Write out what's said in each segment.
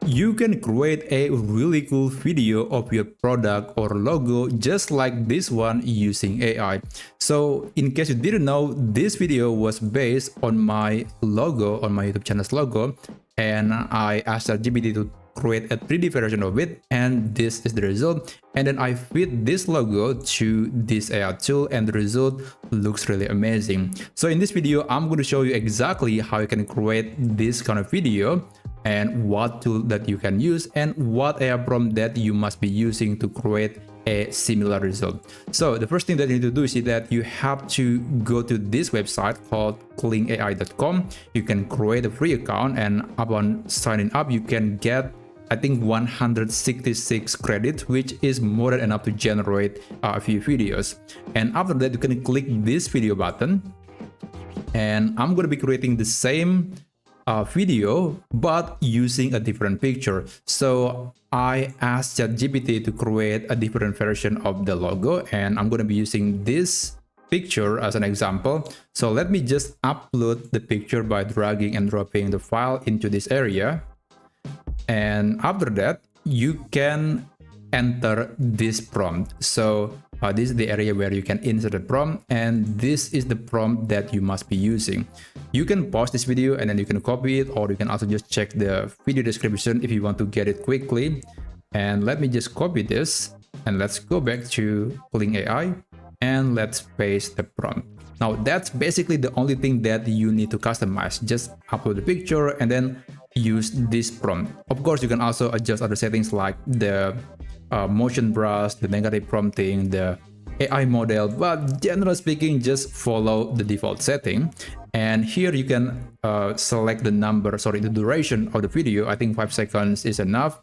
You can create a really cool video of your product or logo just like this one using AI. So in case you didn't know, this video was based on my logo, on my YouTube channel's logo, and I asked ChatGPT to create a 3D version of it, and this is the result. And then I fit this logo to this AI tool, and the result looks really amazing. So in this video, I'm going to show you exactly how you can create this kind of video, and what tool that you can use, and what AI prompt that you must be using to create a similar result. So the first thing that you need to do is that you have to go to this website called KlingAI.com. You can create a free account, and upon signing up, you can get, I think, 166 credits, which is more than enough to generate a few videos. And after that, you can click this video button, and I'm going to be creating the same video but using a different picture. So I asked ChatGPT to create a different version of the logo, and I'm going to be using this picture as an example. So let me just upload the picture by dragging and dropping the file into this area. And after that, you can enter this prompt. So this is the area where you can insert a prompt, and this is the prompt that you must be using. You can pause this video and then you can copy it, or you can also just check the video description if you want to get it quickly. And let me just copy this, and let's go back to Kling AI, and let's paste the prompt. Now that's basically the only thing that you need to customize. Just upload the picture and then use this prompt. Of course, you can also adjust other settings like the motion brush, the negative prompting, the AI model, but generally speaking, just follow the default setting. And here you can select the duration of the video. I think 5 seconds is enough.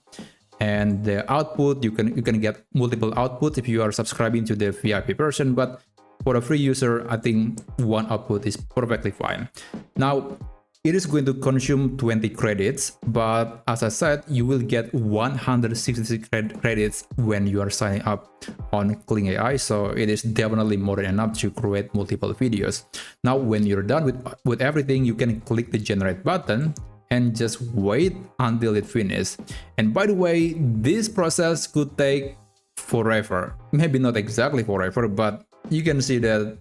And the output, you can get multiple outputs if you are subscribing to the VIP version, but for a free user, I think one output is perfectly fine. Now, it is going to consume 20 credits, but as I said, you will get 166 credits when you are signing up on Kling AI, so it is definitely more than enough to create multiple videos. Now, when you're done with everything, you can click the generate button and just wait until it finishes. And by the way, this process could take forever. Maybe not exactly forever, but you can see that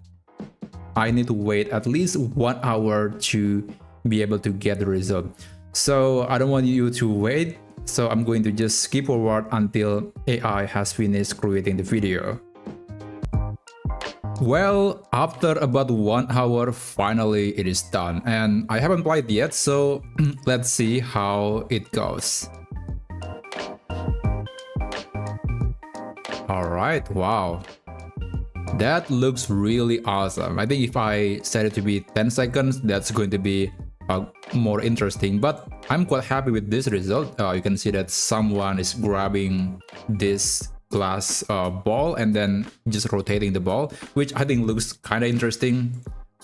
I need to wait at least 1 hour to be able to get the result. So I don't want you to wait, so I'm going to just skip forward until AI has finished creating the video. Well, after about 1 hour, finally it is done, and I haven't played yet, so let's see how it goes. Alright, wow. That looks really awesome. I think if I set it to be 10 seconds, that's going to be more interesting, but I'm quite happy with this result. You can see that someone is grabbing this glass ball and then just rotating the ball, which I think looks kind of interesting.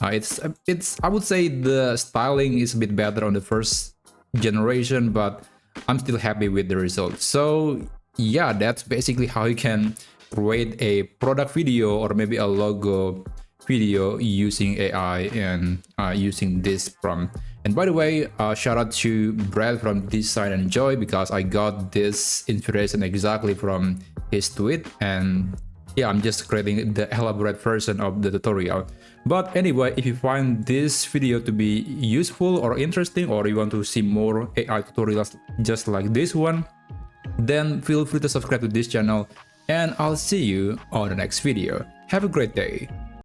It's I would say the styling is a bit better on the first generation, but I'm still happy with the result. So yeah, that's basically how you can create a product video or maybe a logo video using AI and using this prompt. And by the way, shout out to Brad from Design and Enjoy, because I got this inspiration exactly from his tweet, and yeah, I'm just creating the elaborate version of the tutorial. But anyway, if you find this video to be useful or interesting, or you want to see more AI tutorials just like this one, then feel free to subscribe to this channel, and I'll see you on the next video. Have a great day.